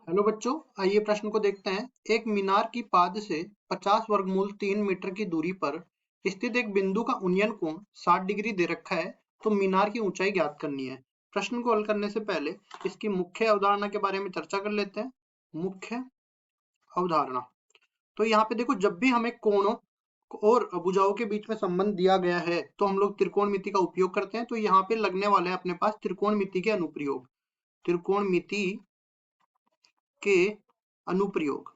Hello बच्चों, आइए प्रश्न को देखते हैं। एक मीनार की पाद से 50 वर्गमूल 3 मीटर की दूरी पर स्थित एक बिंदु का उन्नयन कोण 60 डिग्री दे रखा है, तो मीनार की ऊंचाई ज्ञात करनी है। प्रश्न को हल करने से पहले इसकी मुख्य अवधारणा के बारे में चर्चा कर लेते हैं। मुख्य अवधारणा, तो यहाँ पे देखो, जब भी हमें कोणों और भुजाओं के बीच में संबंध दिया गया है तो हम लोग त्रिकोणमिति का उपयोग करते हैं। तो यहाँ पे लगने वाले हैं अपने पास त्रिकोणमिति के अनुप्रयोग। त्रिकोणमिति के अनुप्रयोग,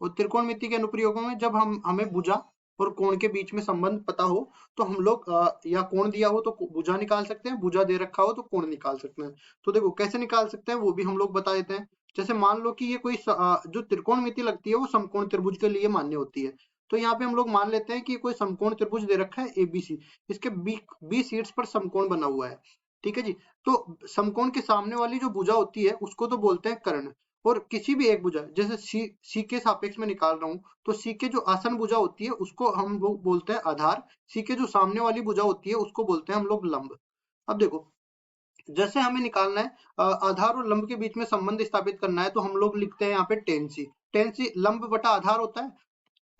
और त्रिकोणमिति के अनुप्रयोगों में जब हमें भुजा और कोण के बीच में संबंध पता हो तो हम लोग या कोण दिया हो तो भुजा निकाल सकते हैं, भुजा दे रखा हो तो कोण निकाल सकते हैं। तो देखो कैसे निकाल सकते हैं वो भी हम लोग बता देते हैं। जैसे मान लो कि ये कोई जो त्रिकोणमिति लगती है वो समकोण त्रिभुज के लिए मान्य होती है। तो यहाँ पे हम लोग मान लेते हैं कि कोई समकोण त्रिभुज दे रखा है एबीसी, इसके बी शीट्स पर समकोण बना हुआ है। ठीक है जी। तो समकोण के सामने वाली जो भुजा होती है उसको तो बोलते हैं कर्ण, और किसी भी एक भुजा, जैसे सी के सापेक्ष में निकाल रहा हूं, तो सी के जो आसन भुजा होती है उसको हम लोग बोलते हैं आधार, सी के जो सामने वाली भुजा होती है उसको बोलते हैं हम लोग लंब। अब देखो, जैसे हमें निकालना है आधार और लंब के बीच में संबंध स्थापित करना है, तो हम लोग लिखते हैं यहाँ पे टेन सी। टेन सी लंब बटा आधार होता है।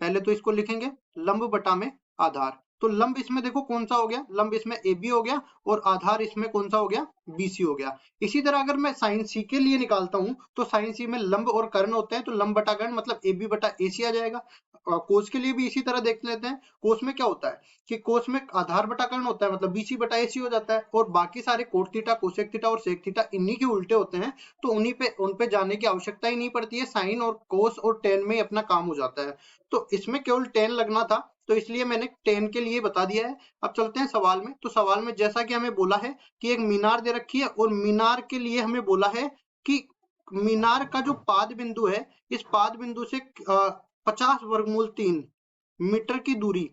पहले तो इसको लिखेंगे लंब बटा में आधार। तो लंब इसमें देखो कौन सा हो गया, लंब इसमें ए बी हो गया, और आधार इसमें कौन सा हो गया, बी सी हो गया। इसी तरह अगर मैं साइन सी के लिए निकालता हूं तो साइन सी में लंब और कर्ण होते हैं, तो लंब बटा कर्ण मतलब ए बी बटा ए सी आ जाएगा। कोस के लिए भी इसी तरह देख लेते हैं। कोस में क्या होता है कि कोस में आधार बटा कर्ण होता है, मतलब बीसी बटा एसी हो जाता है, और बाकी सारे कोट थीटा, कोसेक थीटा और सेक थीटा इन्हीं के उल्टे होते हैं, तो उन पे जाने की आवश्यकता ही नहीं पड़ती है। साइन और कोस और टेन में अपना काम हो जाता है। तो इसमें केवल टेन लगना था, तो इसलिए मैंने टेन के लिए बता दिया है। अब चलते हैं सवाल में। तो सवाल में जैसा कि हमें बोला है कि एक मीनार दे रखी है, और मीनार के लिए हमें बोला है कि मीनार का जो पाद बिंदु है, इस पाद बिंदु से 50 वर्गमूल 3 मीटर की दूरी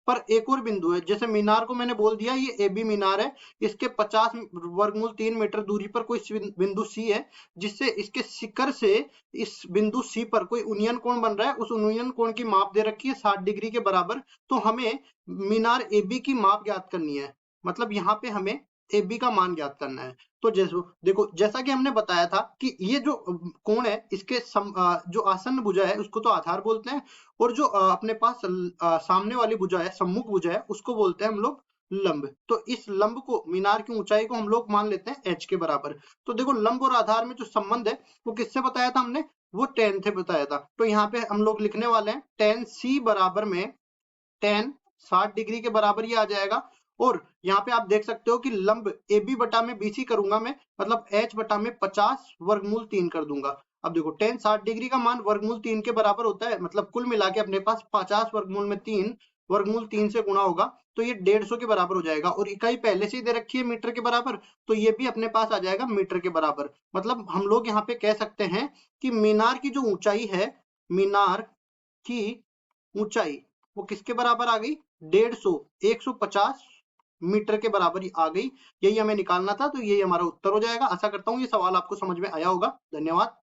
पर एक और बिंदु है। जैसे मीनार को मैंने बोल दिया ये ए बी मीनार है, इसके 50 वर्गमूल 3 मीटर दूरी पर कोई बिंदु सी है, जिससे इसके शिखर से इस बिंदु सी पर कोई उन्नयन कोण बन रहा है। उस उन्नयन कोण की माप दे रखी है 60 डिग्री के बराबर। तो हमें मीनार ए बी की माप ज्ञात करनी है, मतलब यहाँ पे हमें ए बी का मान ज्ञात करना है। तो जैसे देखो, जैसा कि हमने बताया था कि ये जो कोण है इसके जो आसन्न भुजा है उसको तो आधार बोलते हैं, और जो अपने पास सामने वाली भुजा है, सम्मुख भुजा है, उसको बोलते हैं हम लोग लंब। तो इस लंब को, मीनार की ऊंचाई को हम लोग मान लेते हैं h के बराबर। तो देखो लंब और आधार में जो संबंध है वो किससे बताया था हमने, वो टेन से बताया था। तो यहाँ पे हम लोग लिखने वाले हैं टेन सी बराबर में टेन 60 डिग्री के बराबर ही आ जाएगा। और यहाँ पे आप देख सकते हो कि लंब ए बी बटा में बीसी करूंगा मैं, मतलब h बटा में 50 वर्गमूल 3 कर दूंगा। अब देखो टेन 60 डिग्री का मान वर्गमूल 3 के बराबर होता है, मतलब कुल मिला के अपने पास 50 वर्गमूल में 3 वर्गमूल 3 से गुणा होगा, तो ये 150 के बराबर हो जाएगा। और इकाई पहले से ही दे रखी है मीटर के बराबर, तो ये भी अपने पास आ जाएगा मीटर के बराबर। मतलब हम लोग यहाँ पे कह सकते हैं कि मीनार की जो ऊंचाई है, मीनार की ऊंचाई वो किसके बराबर आ गई, 150 150 मीटर के बराबर ही आ गई। यही हमें निकालना था, तो यही हमारा उत्तर हो जाएगा। आशा करता हूँ ये सवाल आपको समझ में आया होगा। धन्यवाद।